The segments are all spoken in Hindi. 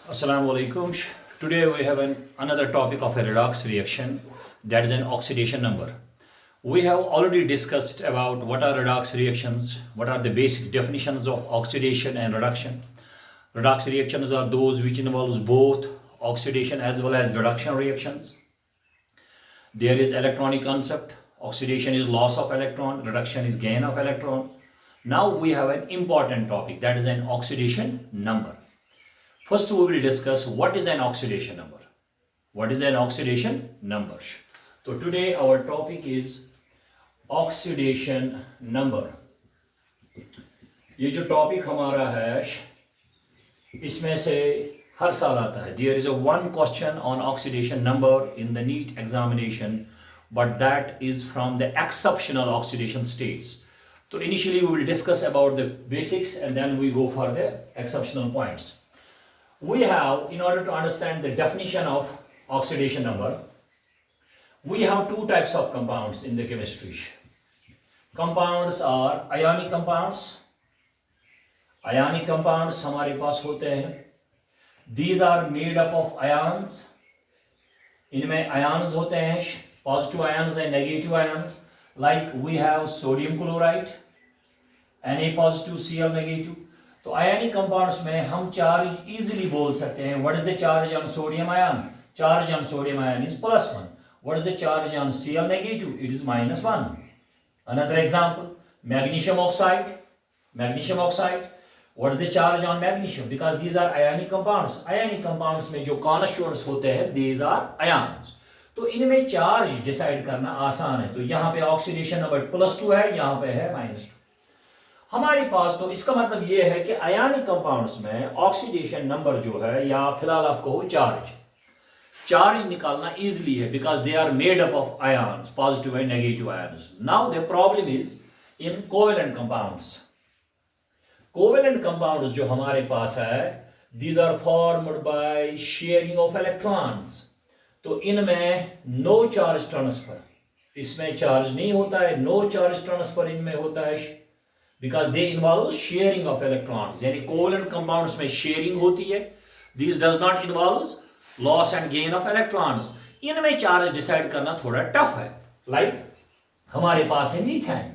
Assalamu alaikum. Today we have another topic of a redox reaction, that is an oxidation number. We have already discussed about what are redox reactions, what are the basic definitions of oxidation and reduction. Redox reactions are those which involves both oxidation as well as reduction reactions. There is electronic concept. Oxidation is loss of electron, reduction is gain of electron. Now we have an important topic, that is an oxidation number. First, we will discuss what is an oxidation number. What is an oxidation number? So today our topic is oxidation number. ये जो टॉपिक हमारा है इसमें से हर साल आता है. There is a one question on oxidation number in the NEET examination, but that is from the exceptional oxidation states. So initially we will discuss about the basics and then we go for the exceptional points. We have, in order to understand the definition of oxidation number, we have two types of compounds in the chemistry. Compounds are ionic compounds. Ionic compounds हमारे पास होते हैं. These are made up of ions. इनमें ions होते हैं, positive ions and negative ions. Like we have sodium chloride, Na positive, Cl negative. तो आयनिक कंपाउंड्स में हम चार्ज इजीली बोल सकते हैं. What is the charge on sodium ion? Charge on sodium ion is +1. What is the charge on Cl negative? It is -1. Another example, magnesium oxide. Magnesium oxide, what is the charge on magnesium? Because these are ionic compounds. Ionic compounds में जो कॉन्स्टिट्यूएंट्स होते हैं दीज आर आयन्स. तो इनमें चार्ज डिसाइड करना आसान है. तो यहाँ पे ऑक्सीडेशन नंबर +2 है, यहाँ पे है -2. हमारे पास तो इसका मतलब यह है कि आयनिक कंपाउंड्स में ऑक्सीडेशन नंबर जो है, या फिलहाल आप कहो चार्ज निकालना इजीली है because they are made up of ions, positive and negative ions. Now the problem is in covalent compounds. Covalent compounds जो हमारे पास है, these are formed by sharing of electrons. तो इनमें नो चार्ज ट्रांसफर, इसमें चार्ज नहीं होता है. नो चार्ज ट्रांसफर इनमें होता है because they involve sharing of electrons. यानी covalent compounds में sharing होती है. This does not involve loss and gain of electrons. इनमें चार्ज डिसाइड करना थोड़ा टफ है. Like हमारे पास है मीथेन.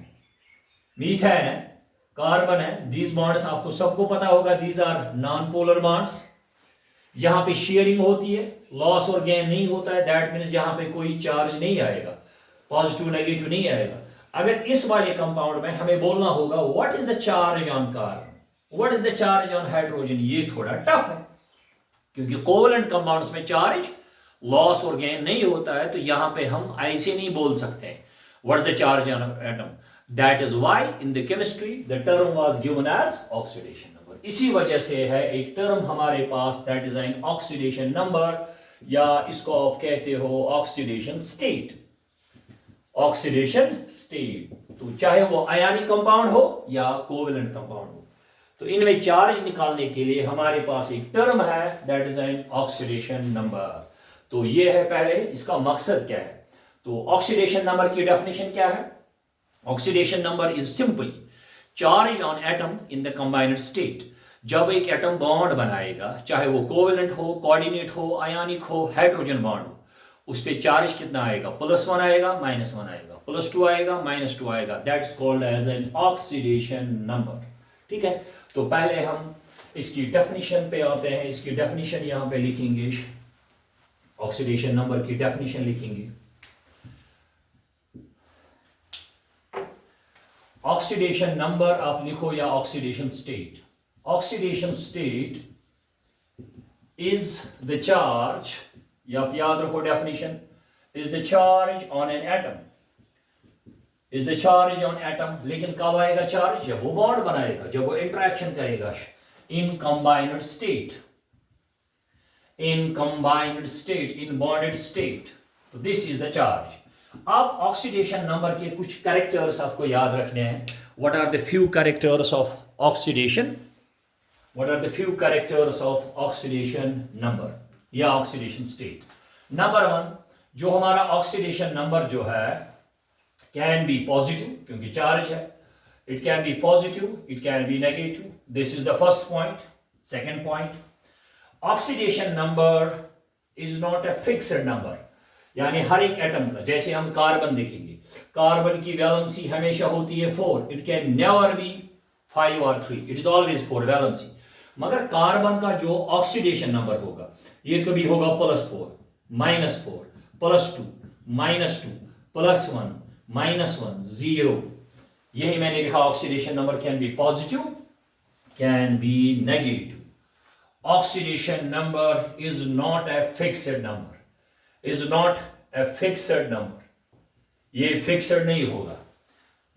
मीथेन है, कार्बन है. These bonds आपको सबको पता होगा, these are non-polar bonds. यहाँ पे शेयरिंग होती है, लॉस और गेन नहीं होता है. दैट मीन्स यहाँ पे कोई चार्ज नहीं आएगा, पॉजिटिव नेगेटिव नहीं आएगा. अगर इस वाले कंपाउंड में हमें बोलना होगा what is the charge on carbon, what is the charge on hydrogen, ये थोड़ा टफ है क्योंकि कोवेलेंट कंपाउंड्स में चार्ज लॉस और गेन नहीं होता है. तो यहां पे हम ऐसे नहीं बोल सकते what is the charge on atom. That is why in the chemistry the term was given as oxidation number. इसी वजह से है एक टर्म हमारे पास, that is an oxidation number, या इसको आप कहते हो ऑक्सीडेशन स्टेट. Oxidation state. तो चाहे वो आयनिक कंपाउंड हो या कोवेलेंट कंपाउंड हो, तो इनमें चार्ज निकालने के लिए हमारे पास एक टर्म है, that is an oxidation number. तो ये है पहले इसका मकसद क्या है. तो ऑक्सीडेशन नंबर की डेफिनेशन क्या है? Oxidation number is simply charge on atom in the combined state. जब एक एटम बॉन्ड बनाएगा, चाहे वो कोवेलेंट हो, कोऑर्डिनेट हो, आयनिक हो, हाइड्रोजन बॉन्ड हो, उस पे चार्ज कितना आएगा? +1 आएगा, -1 आएगा, +2 आएगा, -2 आएगा. That is called as an oxidation number. ठीक है. तो पहले हम इसकी डेफिनेशन पे आते हैं. इसकी डेफिनेशन यहां पे लिखेंगे, ऑक्सीडेशन नंबर की डेफिनेशन लिखेंगे. ऑक्सीडेशन नंबर आप लिखो या oxidation state. Oxidation state is the charge, या आप याद रखो definition, is the charge on an atom. Is the charge on atom. लेकिन कब आएगा चार्ज? जब वो बॉन्ड बनाएगा, जब वो इंटरेक्शन करेगा in combined state, in combined state, in bonded state. तो दिस इज द चार्ज. अब ऑक्सीडेशन नंबर के कुछ कैरेक्टर्स आपको याद रखने हैं. What are the few characters of oxidation? What are the few characters of oxidation number या ऑक्सीडेशन स्टेट? नंबर 1, जो हमारा ऑक्सीडेशन नंबर जो है, कैन बी पॉजिटिव क्योंकि चार्ज है. It can be positive, it can be negative. This is the first point. Second point, oxidation number is not a fixed number, यानी हर एक एटम का, जैसे हम कार्बन देखेंगे, कार्बन की वैलेंसी हमेशा होती है 4, इट कैन नेवर बी 5 और 3, इट इज ऑलवेज 4 वैलेंसी। मगर कार्बन का जो ऑक्सीडेशन नंबर होगा, ये कभी होगा +4, -4, +2, -2, +1, -1, 0। यही मैंने लिखा, oxidation number can be positive, can be negative. Oxidation number is not a fixed number, is not a fixed number. ये फिक्स्ड नहीं होगा,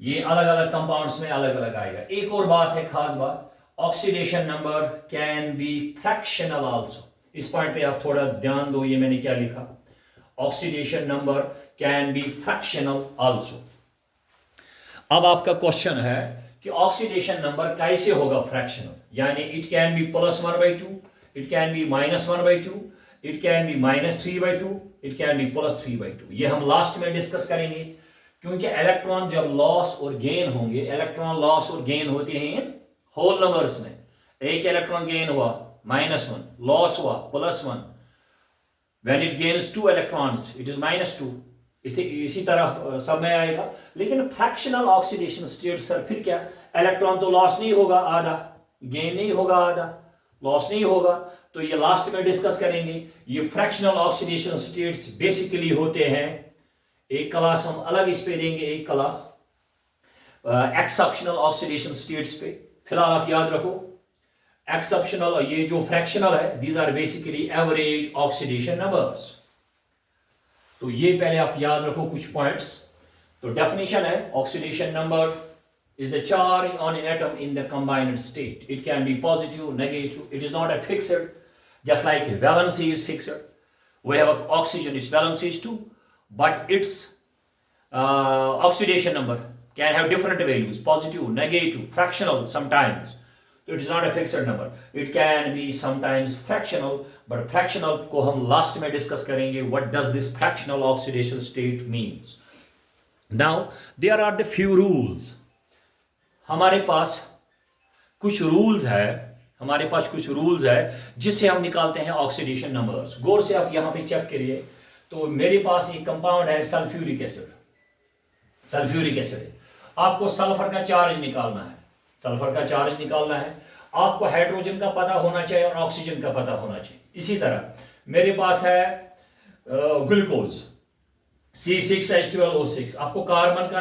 ये अलग अलग कंपाउंड्स में अलग अलग आएगा। एक और बात है, खास बात, oxidation number can be fractional also. इस पॉइंट पे आप थोड़ा ध्यान दो, ये मैंने क्या लिखा, oxidation number can be fractional also. अब आपका क्वेश्चन है कि ऑक्सीडेशन नंबर कैसे होगा फ्रैक्शनल, यानी it can B +1/2, it can B -1/2, it can B -3/2, it can B +3/2। ये हम लास्ट में डिस्कस करेंगे, क्योंकि इलेक्ट्रॉन जब लॉस और गेन होंगे, इलेक्ट्रॉन लॉस और गेन होते हैं होल नंबर्स में। एक इलेक्ट्रॉन गेन हुआ -1, लॉस हुआ +1, when it gains 2 electrons it is -2, इसी तरह सब में आएगा। लेकिन फ्रैक्शनल ऑक्सीडेशन स्टेट, सर फिर क्या, इलेक्ट्रॉन तो लॉस नहीं होगा आधा, गेन नहीं होगा आधा, लॉस नहीं होगा, तो ये लास्ट में डिस्कस करेंगे। ये फ्रैक्शनल ऑक्सीडेशन स्टेट्स बेसिकली होते हैं, एक क्लास हम अलग इस पे देंगे, एक क्लास एक्सेप्शनल ऑक्सीडेशन स्टेट्स पे। फिलहाल आप याद रखो, एक्सेप्शनल और ये जो फ्रैक्शनल है, these are basically average oxidation numbers. तो ये पहले आप याद रखो कुछ पॉइंट्स। तो डेफिनेशन है, oxidation number is the charge on an atom in the combined state. It can be positive, negative. It is not a fixed, just like valency is fixed. We have oxygen, its valency is 2, but its oxidation number can have different values, positive, negative, fractional sometimes. So it is not a fixed number. It can be sometimes fractional, but fractional को हम last में discuss करेंगे. What does this fractional oxidation state means? Now there are the few rules. हमारे पास कुछ रूल्स है, जिससे हम निकालते हैं ऑक्सीडेशन नंबर्स। गौर से आप यहां पे चेक करिए। तो मेरे पास एक कंपाउंड है सल्फ्यूरिक एसिड, आपको सल्फर का चार्ज निकालना है, आपको हाइड्रोजन का पता होना चाहिए और ऑक्सीजन का पता होना चाहिए। इसी तरह मेरे पास है ग्लूकोज C6H12O6, आपको कार्बन का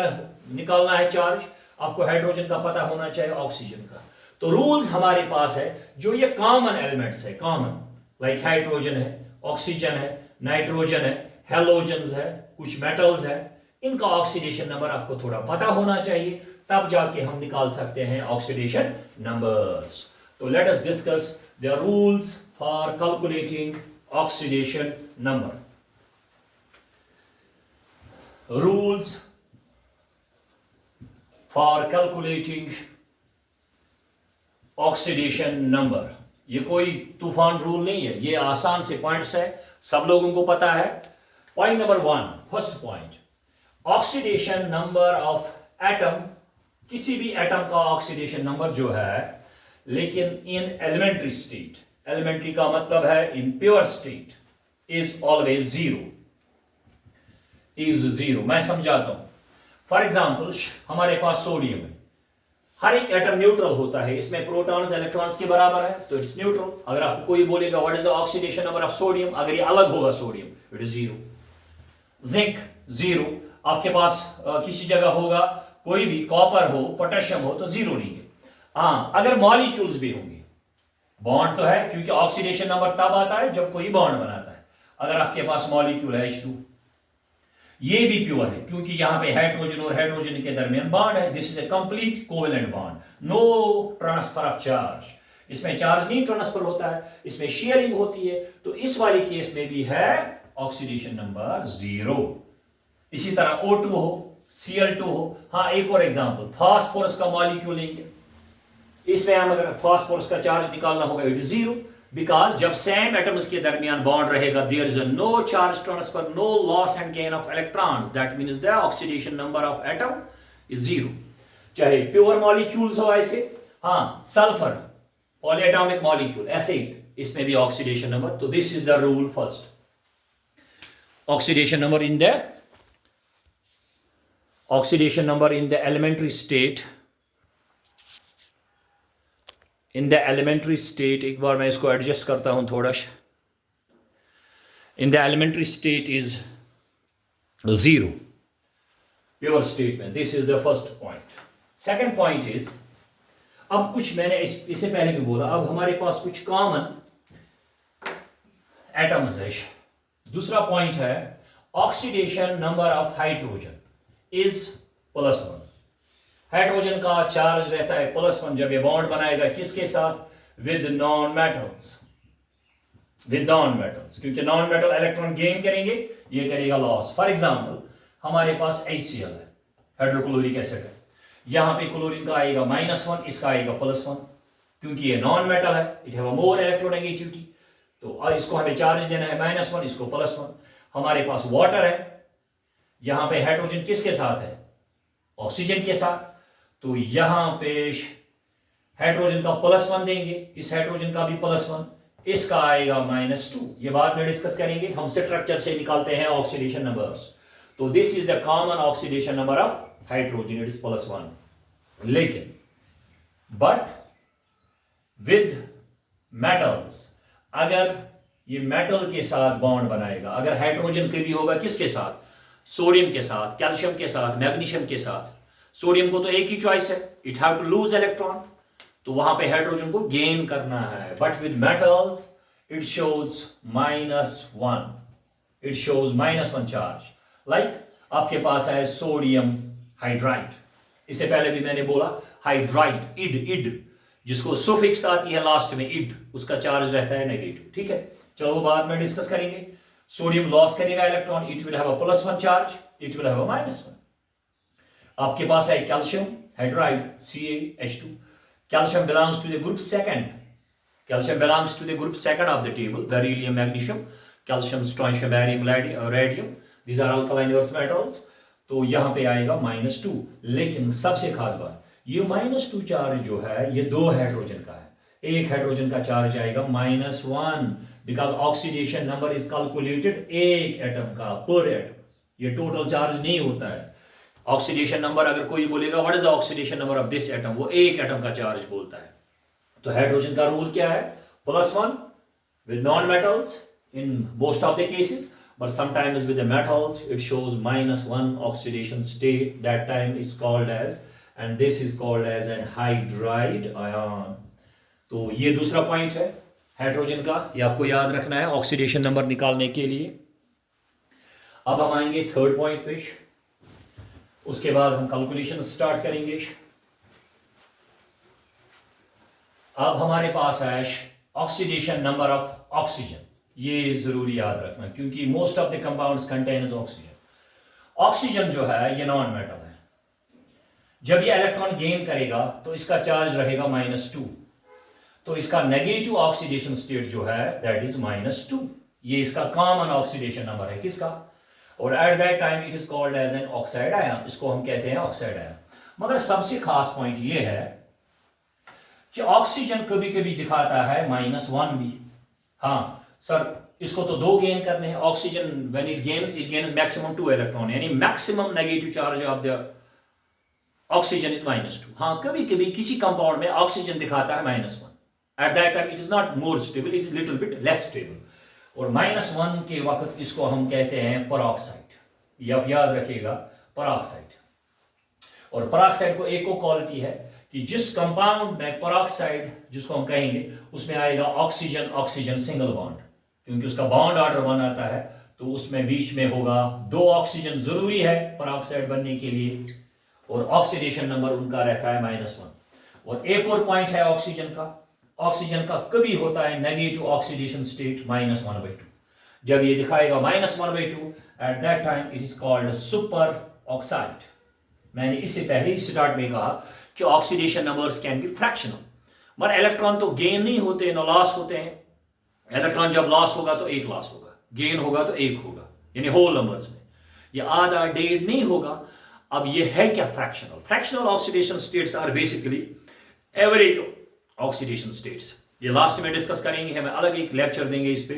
निकालना है चार्ज, आपको हाइड्रोजन का पता होना चाहिए, ऑक्सीजन का। तो रूल्स हमारे पास है, जो ये कॉमन एलिमेंट्स है, कॉमन लाइक हाइड्रोजन है, ऑक्सीजन है, नाइट्रोजन है, हेलोजन्स है, कुछ मेटल्स है, इनका ऑक्सीडेशन नंबर आपको थोड़ा पता होना चाहिए, तब जाके हम निकाल सकते हैं ऑक्सीडेशन नंबर्स। तो let us discuss the rules for calculating oxidation number. Rules for calculating oxidation number। ये कोई तूफान रूल नहीं है, ये आसान से पॉइंट्स है, सब लोगों को पता है। Point number 1, first point, oxidation number of atom, किसी भी एटम का ऑक्सीडेशन नंबर जो है, लेकिन इन एलिमेंट्री स्टेट, एलिमेंट्री का मतलब है in pure state, is always zero. मैं समझाता हूं। फॉर एग्जाम्पल, हमारे पास सोडियम है, हर एक एटम न्यूट्रल होता है, इसमें प्रोटॉन्स इलेक्ट्रॉन्स के बराबर है, तो इट्स न्यूट्रल। अगर आपको कोई बोलेगा what is the oxidation number of sodium, अगर ये अलग होगा सोडियम, इट इज 0। जिंक 0, आपके पास किसी जगह होगा, कोई भी कॉपर हो, पोटेशियम हो, तो 0 नहीं है। हाँ, अगर मॉलिक्यूल्स भी होंगे, बॉन्ड तो है, क्योंकि ऑक्सीडेशन नंबर तब आता है जब कोई बॉन्ड बनाता है। अगर आपके पास मॉलिक्यूल है H2, ये भी प्योर है, क्योंकि यहां पे हाइड्रोजन और हाइड्रोजन के दरमियान बॉन्ड है। This is a complete covalent bond, no transfer of charge. इसमें चार्ज नहीं ट्रांसफर होता है, इसमें शेयरिंग होती है, तो इस वाले केस में भी है ऑक्सीडेशन नंबर 0। इसी तरह O2 हो, Cl2 हो। हाँ, एक और एग्जांपल, फास्फोरस का मॉलिक्यूल लेंगे, इसमें हम अगर फास्फोरस का चार्ज निकालना होगा, इट इज 0, बिकॉज जब सेम एटम्स के दरमियान बॉन्ड रहेगा, there is no charge transfer, no loss and gain of electrons, that means the oxidation number of atom is 0। चाहे प्योर मॉलिक्यूल्स हो ऐसे। हाँ, सल्फर पॉलीएटॉमिक मॉलिक्यूल एसिड, इसमें भी ऑक्सीडेशन नंबर। तो this is the rule first, oxidation number in the elementary state एक बार मैं इसको एडजस्ट करता हूं थोड़ा। In the elementary state is 0 pure state में। This is the first point. Second point is, अब कुछ मैंने इससे पहले भी बोला, अब हमारे पास कुछ कॉमन एटम्स है। दूसरा पॉइंट है oxidation number of hydrogen is +1। Hydrogen का चार्ज रहता है +1 जब ये बॉन्ड बनाएगा किसके साथ, विद नॉन मेटल्स, क्योंकि नॉन मेटल इलेक्ट्रॉन गेन करेंगे, ये करेगा लॉस। फॉर एग्जांपल हमारे पास HCl है, हाइड्रोक्लोरिक एसिड है, यहां पे क्लोरीन का आएगा -1, इसका आएगा +1, क्योंकि ये नॉन मेटल है, it have a more electronegativity, तो इसको हमें चार्ज देना है -1, इसको +1। हमारे पास वाटर है, यहां पे हाइड्रोजन किसके साथ है, ऑक्सीजन के साथ, तो यहां पे हाइड्रोजन का +1 देंगे, इस हाइड्रोजन का भी +1, इसका आएगा -2। ये बाद में डिस्कस करेंगे, हम स्ट्रक्चर से निकालते हैं ऑक्सीडेशन नंबर्स। तो this is the common oxidation number of hydrogen, it is +1। लेकिन बट विद मेटल्स, अगर ये मेटल के साथ बॉन्ड बनाएगा, अगर हाइड्रोजन के भी होगा किसके साथ, सोडियम के साथ, कैल्शियम के साथ, मैग्नीशियम के साथ। सोडियम को तो एक ही चॉइस है, it have to lose electron, तो वहां पे हाइड्रोजन को गेन करना है। But with metals it shows -1, it shows -1 charge. Like आपके पास है सोडियम हाइड्राइड, इससे पहले भी मैंने बोला हाइड्राइड, इड जिसको सुफिक्स आती है लास्ट में इड, उसका चार्ज रहता है नेगेटिव। ठीक है, चलो बाद में डिस्कस करेंगे। सोडियम लॉस करेगा electron, it will have a +1 charge, it will have a -1। आपके पास है calcium hydride CaH2, calcium belongs to the group second, calcium belongs to the group second of the table, beryllium, magnesium, calcium, strontium, barium, radium, these are alkaline earth metals. तो यहां पे आएगा -2। लेकिन सबसे खास बात, ये -2 चार्ज जो है ये 2 हाइड्रोजन का है, एक हाइड्रोजन का चार्ज आएगा -1, because oxidation number is calculated एक एटम का पर एटम, ये टोटल चार्ज नहीं होता है। ऑक्सीडेशन नंबर अगर कोई बोलेगा what is the oxidation number of this atom, वो एक एटम का चार्ज बोलता है। तो हाइड्रोजन का रूल क्या है, +1 with non-metals in most of the cases, but sometimes with the metals it shows -1 oxidation state, that time is called as, and this is called as an hydride ion। तो ये दूसरा पॉइंट है हाइड्रोजन का, ये आपको याद रखना है ऑक्सीडेशन नंबर निकालने के लिए। अब हम आएंगे थर्ड पॉइंट पे, उसके बाद हम कैलकुलेशन स्टार्ट करेंगे। अब हमारे पास है ऑक्सीडेशन नंबर ऑफ ऑक्सीजन, ये जरूरी याद रखना, क्योंकि most of the compounds contains oxygen. Oxygen जो है ये नॉन मेटल है, जब ये इलेक्ट्रॉन गेन करेगा तो इसका चार्ज रहेगा -2, तो इसका नेगेटिव ऑक्सीडेशन स्टेट जो है दैट इज -2। ये इसका कॉमन ऑक्सीडेशन नंबर है किसका, और at that time it is called as an oxide ion, इसको हम कहते हैं ऑक्साइड आयन। मगर सबसे खास पॉइंट ये है कि ऑक्सीजन कभी कभी दिखाता है -1 भी। हाँ सर, इसको तो 2 गेन करने हैं। Oxygen when it gains maximum 2 electron, यानी maximum negative charge of the oxygen is -2। हाँ, कभी कभी किसी कंपाउंड में ऑक्सीजन दिखाता है -1, eight that time it is not more stable, it is little bit less stable, और -1 के वक्त इसको हम कहते हैं परऑक्साइड। ये आप याद रखिएगा, परऑक्साइड। और परऑक्साइड को एक क्वालिटी है कि जिस कंपाउंड में परऑक्साइड जिसको हम कहेंगे उसमें आएगा ऑक्सीजन ऑक्सीजन सिंगल बॉन्ड, क्योंकि उसका बॉन्ड ऑर्डर 1 आता है, तो उसमें बीच में होगा 2 ऑक्सीजन जरूरी है परऑक्साइड बनने के लिए, और ऑक्सीडेशन नंबर उनका रहता है -1। और एक और पॉइंट है ऑक्सीजन का कभी होता है नेगेटिव ऑक्सीडेशन स्टेट -1/2। जब ये दिखाएगा -1/2, at that time it is called super oxide. मैंने इससे पहले ही स्टार्ट में कहा कि oxidation numbers can be fractional, मगर इलेक्ट्रॉन तो गेन नहीं होते, ना लॉस होते हैं। इलेक्ट्रॉन जब लॉस होगा तो 1 लॉस होगा, गेन होगा तो 1 होगा, यानी होल नंबर्स में। ये आधा 1.5 नहीं होगा। अब ये है क्या fractional? Fractional oxidation states are basically average oxidation states. ये लास्ट में डिस्कस करेंगे, हमें अलग एक लेक्चर देंगे इस पे,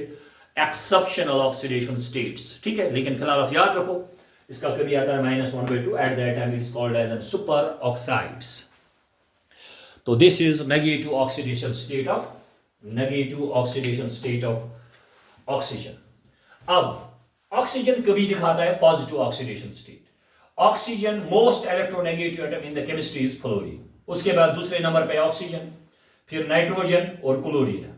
एक्सेप्शनल ऑक्सीडेशन स्टेट्स, ठीक है। लेकिन फिलहाल आप याद रखो, इसका कभी आता है -1/2, at that time it's called as an super oxides. तो this is negative oxidation state of oxygen. अब ऑक्सीजन कभी दिखाता है positive oxidation state. Oxygen most electronegative atom in the chemistry is fluorine, उसके बाद दूसरे नंबर पे ऑक्सीजन, फिर नाइट्रोजन और क्लोरीन,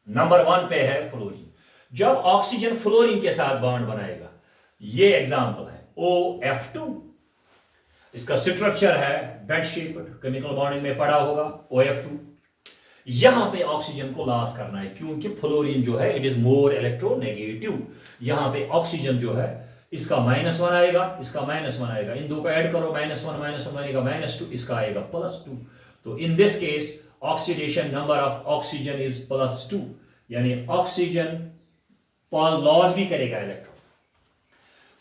नंबर 1 पे है फ्लोरीन। जब ऑक्सीजन फ्लोरीन के साथ बॉन्ड बनाएगा, ये एग्जांपल है OF2, इसका स्ट्रक्चर है बेड शेप्ड, केमिकल बॉन्डिंग में पड़ा होगा OF2। यहां पे ऑक्सीजन को लॉस करना है क्योंकि फ्लोरीन जो है इट इज मोर इलेक्ट्रोनेगेटिव। यहां पे ऑक्सीजन जो है इसका -1 आएगा, इसका -1 आएगा, इन दो को ऐड करो, -1 आएगा -2, इसका आएगा +2। तो in this case oxidation number of oxygen is +2, यानी ऑक्सीजन लॉस भी करेगा इलेक्ट्रॉन,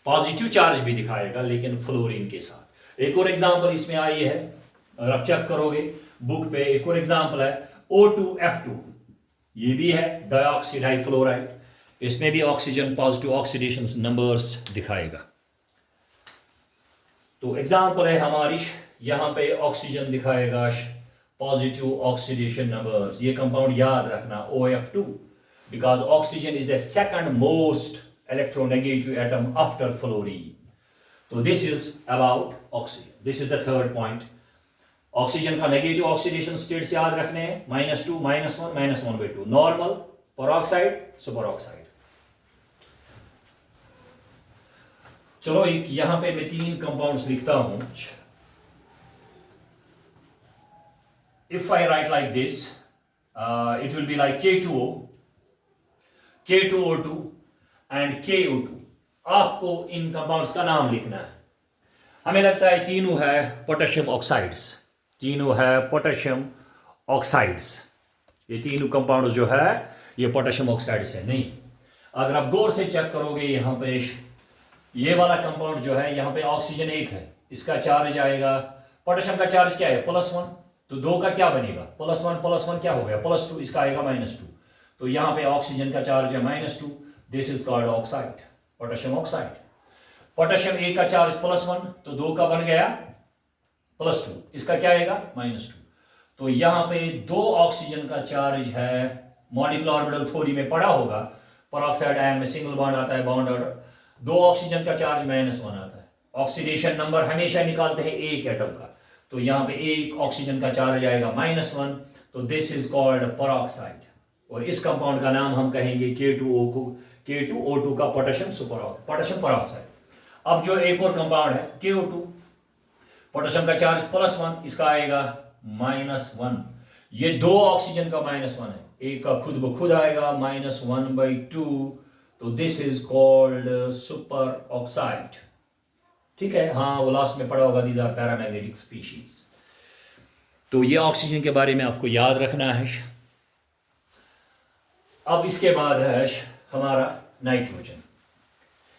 पॉजिटिव चार्ज भी दिखाएगा लेकिन फ्लोरीन के साथ। एक और एग्जांपल इसमें आई है, अगर आप चेक करोगे बुक पे, एक और एग्जांपल है O2F2, ये भी है डाइऑक्सी डाइफ्लोराइड, इसमें भी ऑक्सीजन पॉजिटिव ऑक्सीडेशन नंबर्स दिखाएगा। तो एग्जांपल है हमारी, यहां पे ऑक्सीजन दिखाएगा पॉजिटिव ऑक्सीडेशन नंबर्स। ये कंपाउंड याद रखना OF2, because oxygen is the second most electronegative atom after fluorine. So this is about oxygen. This is the third point. Oxygen का नेगेटिव ऑक्सीडेशन स्टेट्स याद रखने हैं, -2, -1, -1/2, नॉर्मल, पेरोक्साइड, सुपर ऑक्साइड। चलो एक यहां पे मैं 3 कंपाउंड्स लिखता हूं। If I write like this, it will be like K2O, K2O2 and KO2। आपको इन कंपाउंड्स का नाम लिखना है। हमें लगता है तीनों है पोटेशियम ऑक्साइड्स, तीनों है पोटेशियम ऑक्साइड्स। ये तीनों कंपाउंड जो है ये पोटेशियम ऑक्साइड्स है। नहीं, अगर आप गौर से चेक करोगे यहाँ पे ये वाला कंपाउंड जो है, यहाँ पे ऑक्सीजन 1 है, इसका चार्ज आएगा, पोटेशियम का चार्ज क्या है +1, तो 2 का क्या बनेगा +1 क्या हो गया +2, इसका आएगा -2। तो यहाँ पे ऑक्सीजन का चार्ज है -2, this is called oxide, potassium oxide. Potassium 1 का चार्ज +1, तो 2 का बन गया +2, इसका क्या आएगा -2। तो यहां पे 2 ऑक्सीजन का चार्ज है, मॉलिक्यूलर ऑर्बिटल थ्योरी में पढ़ा होगा, पेरोक्साइड आयन में सिंगल बॉन्ड आता है, बॉन्ड ऑर्डर, 2 ऑक्सीजन का चार्ज -1 आता है। ऑक्सीडेशन नंबर हमेशा निकालते हैं एक एटम का, तो यहाँ पे 1 ऑक्सीजन का चार्ज आएगा -1, तो दिस इज कॉल्ड पेरोक्साइड। और इस कंपाउंड का नाम हम कहेंगे K2O2 का पोटेशियम पेरोक्साइड। अब जो एक और कंपाउंड है KO2, पोटेशियम का चार्ज +1, इसका आएगा -1। ये 2 ऑक्सीजन का -1 है, एक का खुद ब खुद आएगा -1/2, तो this is called super oxide. ठीक है, हाँ वो लास्ट में पढ़ा होगा, दीज आर पैरामैग्नेटिक स्पीशीज। तो ये ऑक्सीजन के बारे में आपको याद रखना है। अब इसके बाद है हमारा नाइट्रोजन।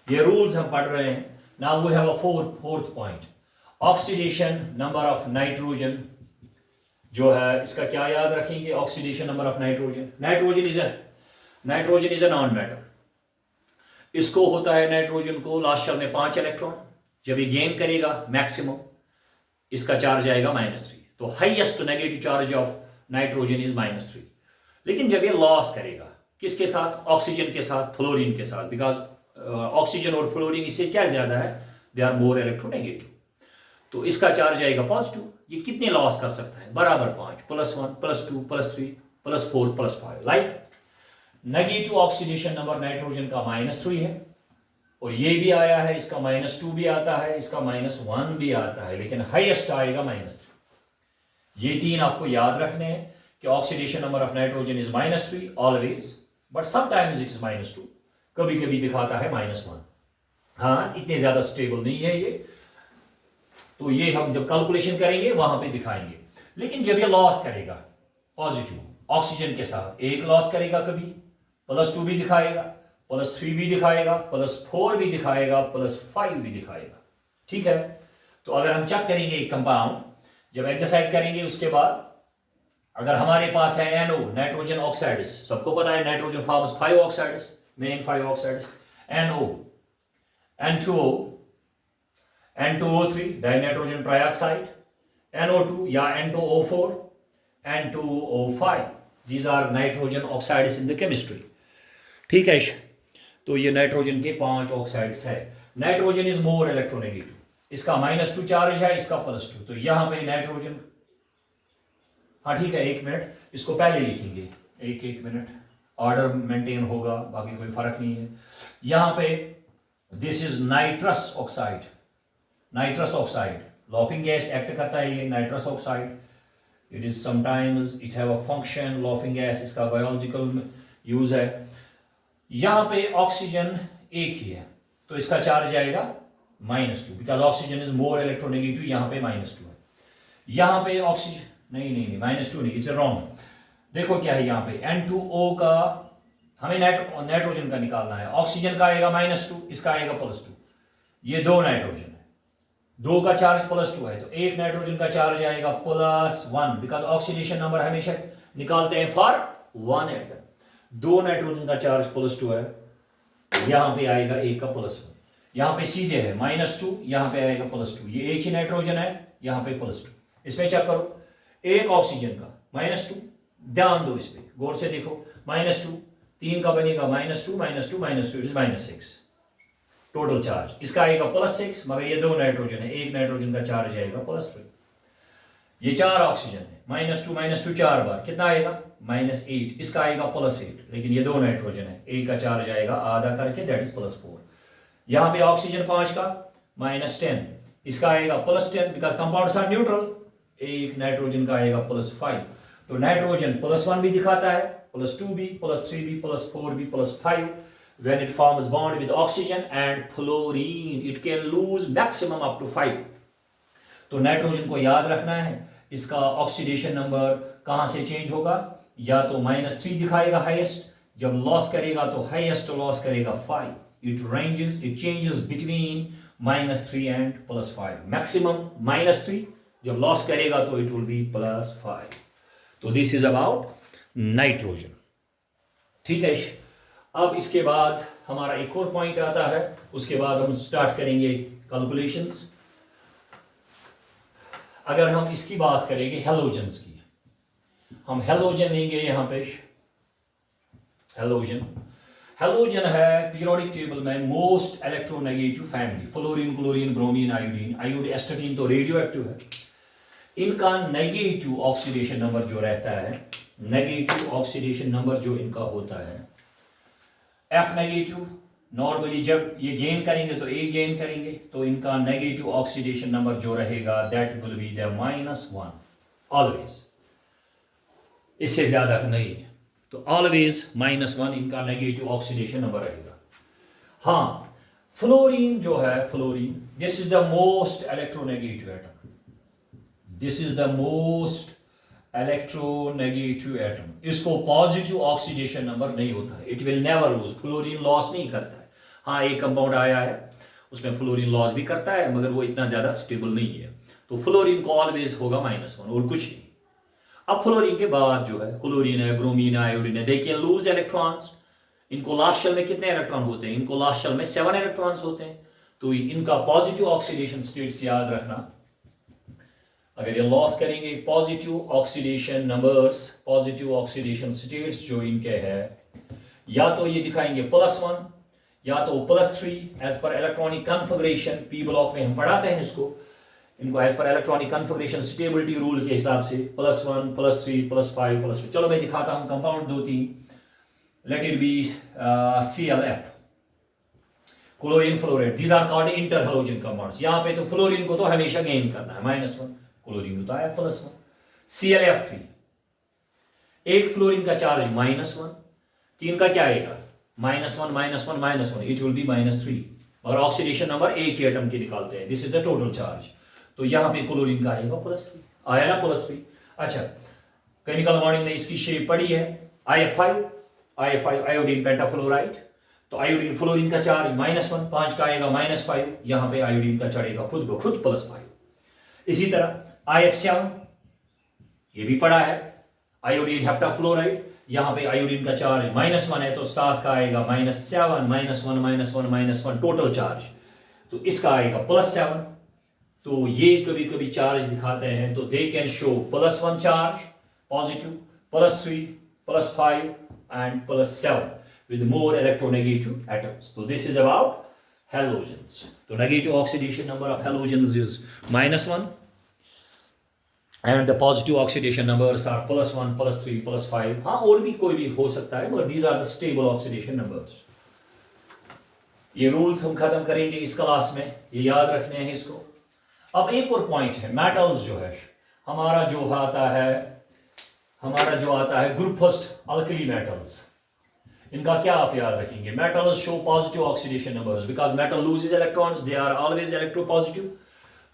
ये रूल्स हम पढ़ रहे हैं। Now we have a fourth point, oxidation number of nitrogen जो है, इसका क्या याद रखेंगे, oxidation number of nitrogen. Nitrogen is a non metal. इसको होता है नाइट्रोजन को लास्ट शेल में 5 इलेक्ट्रॉन, जब ये गेन करेगा मैक्सिमम, इसका चार्ज आएगा -3। तो highest negative charge of nitrogen is -3। लेकिन जब ये लॉस करेगा, किसके साथ, ऑक्सीजन के साथ, फ्लोरीन के साथ, बिकॉज ऑक्सीजन और फ्लोरीन इससे क्या ज्यादा है, दे आर मोर इलेक्ट्रोनेगेटिव, तो इसका चार्ज आएगा +2। ये कितने लॉस कर सकता है, बराबर 5, +1, +2, +3, +4, +5। Like negative oxidation number nitrogen का -3 है, और ये भी आया है, इसका -2 भी आता है, इसका -1 भी आता है, लेकिन हाईएस्ट आएगा -3। ये 3 आपको याद रखने हैं कि oxidation number of nitrogen is -3 always, but sometimes it is -2, कभी कभी दिखाता है -1। हाँ, इतने ज्यादा स्टेबल नहीं है ये, तो ये हम जब कैलकुलेशन करेंगे वहां पे दिखाएंगे। लेकिन जब ये लॉस करेगा पॉजिटिव ऑक्सीजन के साथ, 1 लॉस करेगा, कभी +2 भी दिखाएगा, +3 भी दिखाएगा, +4 भी दिखाएगा, +5 भी दिखाएगा। ठीक है, तो अगर हम चेक करेंगे एक कंपाउंड, जब एक्सरसाइज करेंगे उसके बाद अगर हमारे पास है NO, नाइट्रोजन ऑक्साइड्स, सबको पता है nitrogen forms 5 oxides, main 5 oxides, NO, N2O, N2O3 dinitrogen trioxide, NO2 या N2O4, N2O5, these are nitrogen oxides in the chemistry. ठीक है, तो ये नाइट्रोजन के 5 ऑक्साइड्स है। नाइट्रोजन इज मोर इलेक्ट्रोनेगेटिव, इसका -2 चार्ज है, इसका +2, तो यहाँ पे नाइट्रोजन, हाँ ठीक है, 1 मिनट, इसको पहले लिखेंगे, एक मिनट, ऑर्डर मेंटेन होगा, बाकी कोई फर्क नहीं है। यहाँ पे this is nitrous oxide, nitrous oxide laughing gas act करता है ये nitrous oxide, it is sometimes it have a function, laughing gas इसका बायोलॉजिकल यूज है। यहाँ पे ऑक्सीजन एक ही है, तो इसका चार्ज आएगा -2, because oxygen is more electronegative, यहाँ पे -2 है। यहाँ पे ऑक्सीजन नहीं, -2 नहीं, इट्स रॉन्ग। देखो क्या है यहाँ पे, N2O का हमें नाइट्रोजन का निकालना है, ऑक्सीजन का आएगा -2, इसका आएगा +2, ये 2 नाइट्रोजन है, 2 का चार्ज +2 है, तो एक नाइट्रोजन का चार्ज आएगा +1, बिकॉज ऑक्सीडेशन नंबर हमेशा निकालते हैं फॉर 1 एटम। 2 नाइट्रोजन का चार्ज +2 है, यहाँ पे आएगा एक का +1, यहाँ पे सीधे है -2, यहाँ पे आएगा +2, ये एक ही नाइट्रोजन है, यहाँ पे +2। इसमें चेक करो, एक ऑक्सीजन का -2, ध्यान दो इस पे, गौर से देखो, -2, 3 का बनेगा -2 इज -6 टोटल चार्ज, इसका आएगा +6, मगर ये 2 नाइट्रोजन है, एक नाइट्रोजन का चार्ज आएगा +3, ये 4 ऑक्सीजन है, -2 4 बार कितना आएगा -8, इसका आएगा +8, लेकिन ये 2 नाइट्रोजन है, एक का चार्ज आएगा आधा करके, दैट इज +4। यहाँ पे ऑक्सीजन 5 का -10, इसका आएगा +10, बिकॉज कंपाउंड्स आर न्यूट्रल, एक नाइट्रोजन का आएगा +5, तो नाइट्रोजन +1 भी दिखाता है, +2 भी, +3 भी, +4 भी, +5। when it forms bond with oxygen and fluorine it can lose maximum up to 5। तो नाइट्रोजन को याद रखना है, इसका ऑक्सीडेशन नंबर कहां से चेंज होगा, या तो -3 दिखाएगा हाईएस्ट, जब लॉस करेगा तो हाईएस्ट लॉस करेगा 5, it changes between -3 and +5, maximum -3, जब लॉस करेगा तो इट विल बी +5। तो दिस इज अबाउट नाइट्रोजन, ठीक है। अब इसके बाद हमारा एक और पॉइंट आता है, उसके बाद हम स्टार्ट करेंगे कैलकुलेशंस। अगर हम इसकी बात करेंगे हैलोजेंस की, हम हैलोजन लेंगे, यहाँ पे हैलोजन है पीरियोडिक टेबल में most electronegative family, fluorine, chlorine, bromine, iodine, astatine तो रेडियो एक्टिव है, इनका नेगेटिव ऑक्सीडेशन नंबर जो रहता है, नेगेटिव ऑक्सीडेशन नंबर जो इनका होता है F नेगेटिव, नॉर्मली जब ये गेन करेंगे तो A गेन करेंगे, तो इनका नेगेटिव ऑक्सीडेशन नंबर जो रहेगा that will be the -1 always, इससे ज्यादा नहीं है, तो ऑलवेज -1 इनका नेगेटिव ऑक्सीडेशन नंबर रहेगा। हाँ, फ्लोरीन जो है, fluorine this is the most electronegative atom, this is the most electronegative atom, इसको पॉजिटिव ऑक्सीडेशन नंबर नहीं होता है, it will never lose, fluorine loss नहीं करता है। हाँ, एक कंपाउंड आया है उसमें फ्लोरीन लॉस भी करता है, मगर वो इतना ज्यादा स्टेबल नहीं है, तो फ्लोरीन को ऑलवेज होगा -1 और कुछ नहीं। अब फ्लोरीन के बाद जो है क्लोरीन है, ब्रोमीन है, आयोडीन है, दे कैन लूज इलेक्ट्रॉन्स। इनको लास्ट शेल में कितने इलेक्ट्रॉन होते हैं, इनको लास्ट शेल में 7 इलेक्ट्रॉन्स होते हैं, तो इनका पॉजिटिव ऑक्सीडेशन स्टेट्स याद रखना, अगर ये लॉस करेंगे positive oxidation numbers, positive oxidation states जो इनके हैं, या तो ये दिखाएंगे +1 या तो +3 as per electronic configuration, P block में हम पढ़ाते हैं इसको, इनको as per electronic configuration stability rule के हिसाब से +1 +3 +5 +2। चलो मैं दिखाता हूं compound 2-3, let it be ClF, chlorine fluoride, these are called interhalogen compounds. यहाँ पे तो फ्लोरीन को तो हमेशा गेन करना है -1, क्लोरीन होता है +1। ClF3, एक फ्लोरीन का चार्ज -1, 3 का क्या आएगा -1, इट विल बी -3, और ऑक्सीडेशन नंबर एक ही एटम के निकालते हैं, this is the total charge, तो यहाँ पे क्लोरीन का आएगा +3, आया ना +3। अच्छा, केमिकल बॉन्डिंग में इसकी शेप पड़ी है, IF5 आयोडीन पेंटाफ्लोराइड, तो आयोडीन फ्लोरीन का चार्ज -1, 5 का आएगा -5, यहाँ पे आयोडीन का चढ़ेगा खुद ब खुद +5। इसी तरह IF7, ये भी पड़ा है, आयोडीन हेप्टाफ्लोराइड, यहाँ पे आयोडीन का चार्ज -1 है तो साथ का आएगा -7, -1 टोटल चार्ज, तो इसका आएगा +7। तो ये कभी कभी चार्ज दिखाते हैं तो they can show +1 charge positive, +3, +5 and +7 with more electronegative atoms. So this is about halogens. So negative oxidation number of halogens is -1 and the positive oxidation numbers are +1, +3, +5. हाँ और भी कोई भी हो सकता है, but these are the stable oxidation numbers. ये रूल्स हम खत्म करेंगे इस क्लास में, ये याद रखने हैं इसको। अब एक और पॉइंट है, मेटल्स जो है हमारा जो आता है ग्रुप फर्स्ट अल्कली मेटल्स, इनका क्या आप याद रखेंगे? Metals show positive oxidation numbers because metal loses electrons, they are always electropositive.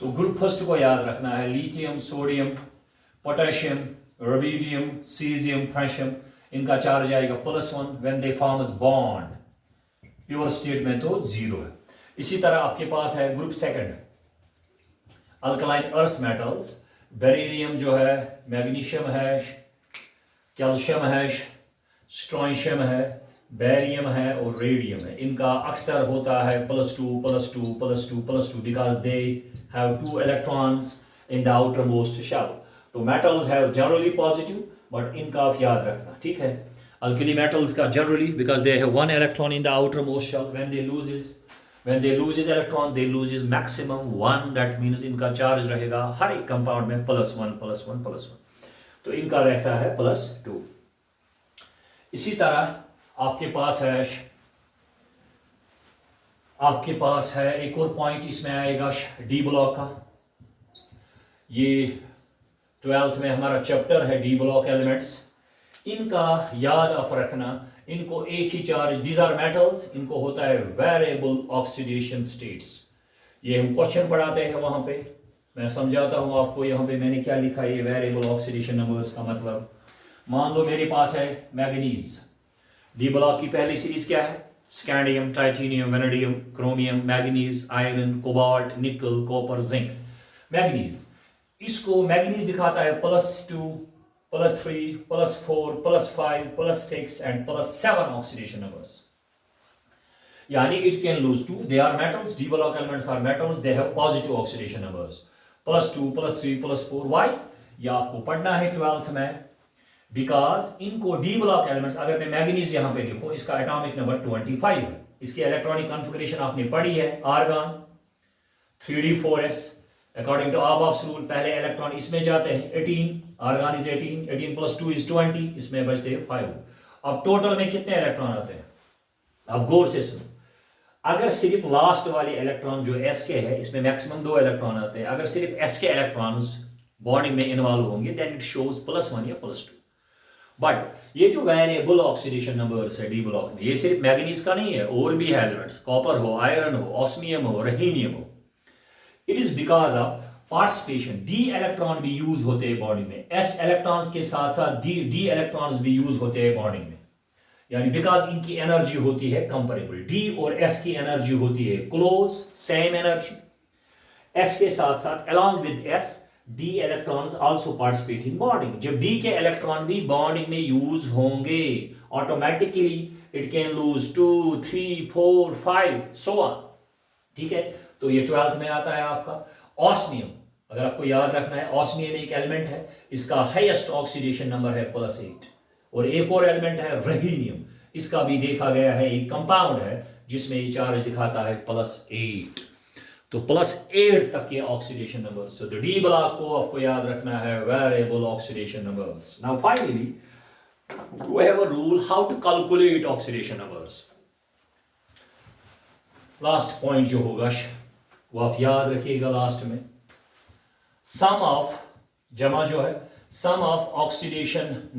तो ग्रुप फर्स्ट को याद रखना है, lithium, sodium, potassium, rubidium, caesium, francium, इनका चार्ज आएगा +1 when they forms bond, pure state में तो 0 है। इसी तरह आपके पास है group second alkaline earth metals, beryllium जो है, मैग्नीशियम है, कैल्शियम है, स्ट्रोंशियम है, बेरियम है और रेडियम है। इनका अक्सर होता है +2 because they have 2 electrons in the outer most shell. तो metals have generally positive, but इनका आप याद रखना, ठीक है। अल्कली मेटल्स का generally because they have 1 electron in the outer most shell, when they loses electron they loses maximum 1, that means इनका चार्ज रहेगा हर एक कंपाउंड में +1, तो इनका रहता है +2। इसी तरह आपके पास है एक और पॉइंट इसमें आएगा डी ब्लॉक का। ये 12th में हमारा चैप्टर है डी ब्लॉक एलिमेंट्स। इनका याद आप रखना, इनको एक ही चार्ज, दीज आर मेटल्स, इनको होता है वेरिएबल ऑक्सीडेशन स्टेट्स। ये हम क्वेश्चन पढ़ाते हैं वहां पे, मैं समझाता हूं आपको। यहाँ पे मैंने क्या लिखा है, ये वेरिएबल ऑक्सीडेशन नंबर्स का मतलब, मान लो मेरे पास है मैग्नीज, डी ब्लॉक की पहली सीरीज क्या है? Scandium, titanium, vanadium, chromium, manganese, iron, cobalt, nickel, copper, zinc. Manganese, इसको मैग्नीज दिखाता है +2, +3, +4, +5, +6 एंड +7 ऑक्सीडेशन नंबर्स। यानी it can lose 2, they are metals, d block elements are metals, they have positive oxidation numbers +2, +3, +4। Why? ये आपको पढ़ना है 12th में, बिकॉज इनको डी ब्लॉक एलिमेंट्स, अगर मैं मैग्नीज यहां पे लिखूं, इसका एटॉमिक नंबर 25 है, इसकी इलेक्ट्रॉनिक कॉन्फ़िगरेशन आपने पढ़ी है, argon 3d4s, according to aufbau's rule पहले इलेक्ट्रॉन इसमें जाते हैं 18, आर्गन इज 18 + 2 = 20, इसमें बचते हैं 5। अब टोटल में कितने इलेक्ट्रॉन आते हैं? अब गौर से सुनो, अगर सिर्फ लास्ट वाले इलेक्ट्रॉन जो एस के है, इसमें मैक्सिमम 2 इलेक्ट्रॉन आते हैं, अगर सिर्फ एस के इलेक्ट्रॉन्स बॉन्डिंग में इन्वॉल्व होंगे देन इट शोज +1 या +2। बट ये जो वेरिएबल ऑक्सीडेशन नंबर्स है डी ब्लॉक में, ये सिर्फ मैग्नीज का नहीं है, और भी है एलिमेंट्स, कॉपर हो, आयरन हो, ऑस्मियम हो, रहीनियम हो। It is because of participation, D electron भी यूज होते हैं बॉडी में, एस इलेक्ट्रॉन्स के साथ साथ डी इलेक्ट्रॉन्स भी यूज होते हैं बॉडी में, यानी बिकॉज इनकी एनर्जी होती है कंपेरेबल। डी और एस की एनर्जी होती है क्लोज, सेम एनर्जी। एस के साथ साथ along with S D electrons also participate in bonding. जब डी के इलेक्ट्रॉन भी बॉन्डिंग में यूज होंगे, automatically it can lose 2, 3, 4, 5 so on, ठीक है। तो ये 12th में आता है आपका। ऑस्मियम, अगर आपको याद रखना है, ऑस्मियम एक एलिमेंट है, इसका हाईएस्ट ऑक्सीडेशन नंबर है +8। और एक और एलिमेंट है रहीनियम, इसका भी देखा गया है, एक कंपाउंड है जिसमें ये चार्ज दिखाता है +8। तो +8 तक के oxidation numbers. So d block को आपको याद रखना है variable oxidation numbers. Now finally we have a rule how to calculate oxidation numbers. Last point जो होगा वो आप याद रखिएगा लास्ट में, सम ऑफ, जमा जो है, sum of oxidation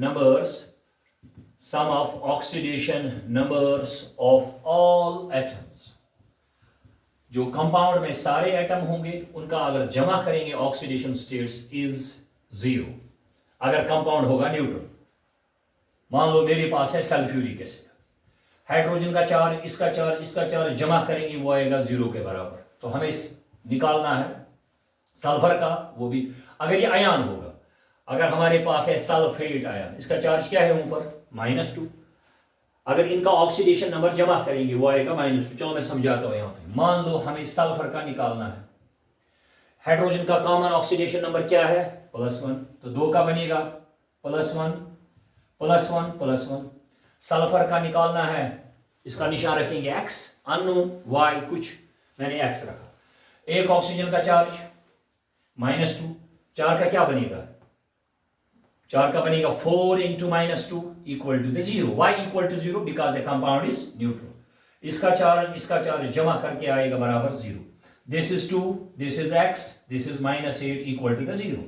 numbers of all atoms. जो कंपाउंड में सारे एटम होंगे उनका अगर जमा करेंगे ऑक्सीडेशन स्टेट्स इज 0। अगर कंपाउंड होगा न्यूट्रल, मान लो मेरे पास है सल्फ्यूरिक एसिड, हाइड्रोजन का चार्ज, इसका चार्ज जमा करेंगे वो आएगा 0 के बराबर। तो हमें निकालना है सल्फर का, वो भी अगर ये आयन होगा, अगर हमारे पास है सल्फेट आयन, इसका चार्ज क्या है ऊपर, -2। अगर इनका ऑक्सीडेशन नंबर जमा करेंगे वो आएगा -2। चलो मैं समझाता हूँ यहाँ पे। मान लो हमें सल्फर का निकालना है, हाइड्रोजन का कॉमन ऑक्सीडेशन नंबर क्या है, +1, तो 2 का बनेगा +1 +1 +1। सल्फर का निकालना है, इसका निशान रखेंगे x, अननोन y कुछ, मैंने x रखा। एक ऑक्सीजन का चार्ज -2, 4 का क्या बनेगा, 4 का बनेगा 4 into -2 equal to the 0, y equal to 0 because the compound is neutral। इसका चार्ज जमा करके आएगा बराबर 0। This is 2, this is x, this is -8 equal to the 0।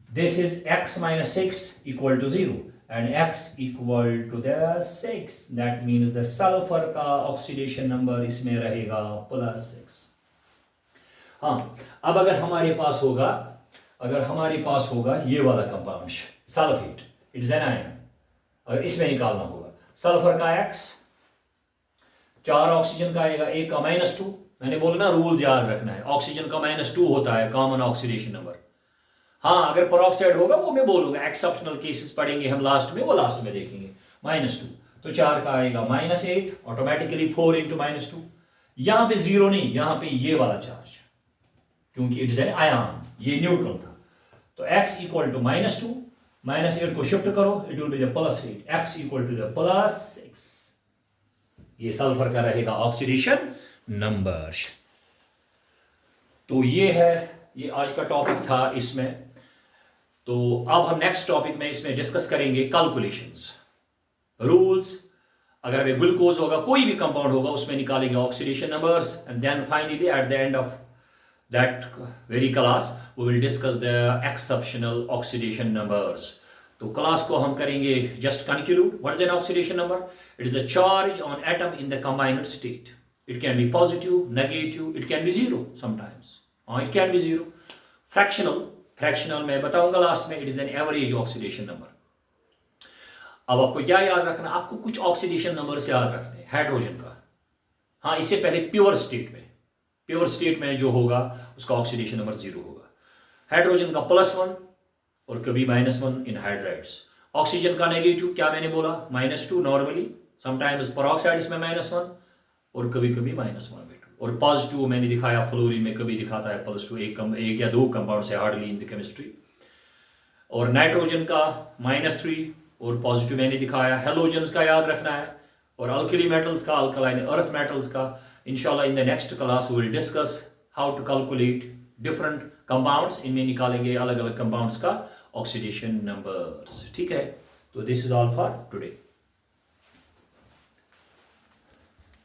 This is x minus 6 equal to 0 and x equal to the 6। That means the sulfur का ऑक्सीडेशन नंबर इसमें रहेगा +6। हाँ, अब अगर हमारे पास होगा ये वाला compound sulphate, it is an ion, अगर इसमें निकालना होगा सल्फर का x, 4 ऑक्सीजन का आएगा, एक का -2। मैंने बोला ना रूल याद रखना है, ऑक्सीजन का -2 होता है कॉमन ऑक्सीडेशन नंबर। हाँ, अगर पेरोक्साइड होगा वो मैं बोलूंगा, एक्सेप्शनल केसेस पढ़ेंगे हम लास्ट में, वो लास्ट में देखेंगे। -2 तो 4 का आएगा -8, ऑटोमेटिकली 4 into -2। यहां पे 0 नहीं, यहां पे ये वाला चार्ज, क्योंकि इट इज एन आयन, ये न्यूट्रल था। तो x इक्वल टू -2, -8 को शिफ्ट करो, it will be the +8, x equal to the +6। ये सल्फर का रहेगा ऑक्सीडेशन नंबर। तो ये है, ये आज का टॉपिक था इसमें। तो अब हम नेक्स्ट टॉपिक में इसमें डिस्कस करेंगे कैलकुलेशंस, रूल्स। अगर हमें ग्लूकोज होगा, कोई भी कंपाउंड होगा, उसमें निकालेंगे oxidation numbers and then finally at the end of that very class we will discuss the exceptional oxidation numbers। तो क्लास को हम करेंगे just conclude। what is an oxidation number? It is the charge on atom in the combined state। it can be positive, negative, it can be zero sometimes, it can be zero। fractional मैं बताऊंगा लास्ट में, it is an average oxidation number। अब आपको क्या याद रखना, आपको कुछ ऑक्सीडेशन नंबर से याद रखने हैं। हाइड्रोजन का, हाँ, इससे पहले प्योर स्टेट में जो होगा उसका ऑक्सीडेशन नंबर 0 होगा। हाइड्रोजन का +1 और कभी -1 इन हाइड्राइड्स। ऑक्सीजन का नेगेटिव क्या मैंने बोला, -2 नॉर्मली, समटाइम्स पेरोक्साइड इसमें -1 और कभी कभी -1/2। और पॉजिटिव मैंने दिखाया फ्लोरीन में कभी दिखाता है +2, एक या दो कंपाउंड से हार्डली इन द केमिस्ट्री। और नाइट्रोजन का -3 और पॉजिटिव मैंने दिखाया। हेलोजन्स का याद रखना है, और अल्कली मेटल्स का, अल्कलाइन अर्थ मेटल्स का। इंशाल्लाह in the next class we will discuss how to calculate different compounds, इनमें निकालेंगे अलग अलग कंपाउंड्स का ऑक्सीडेशन नंबर्स। ठीक है, तो this is all for today.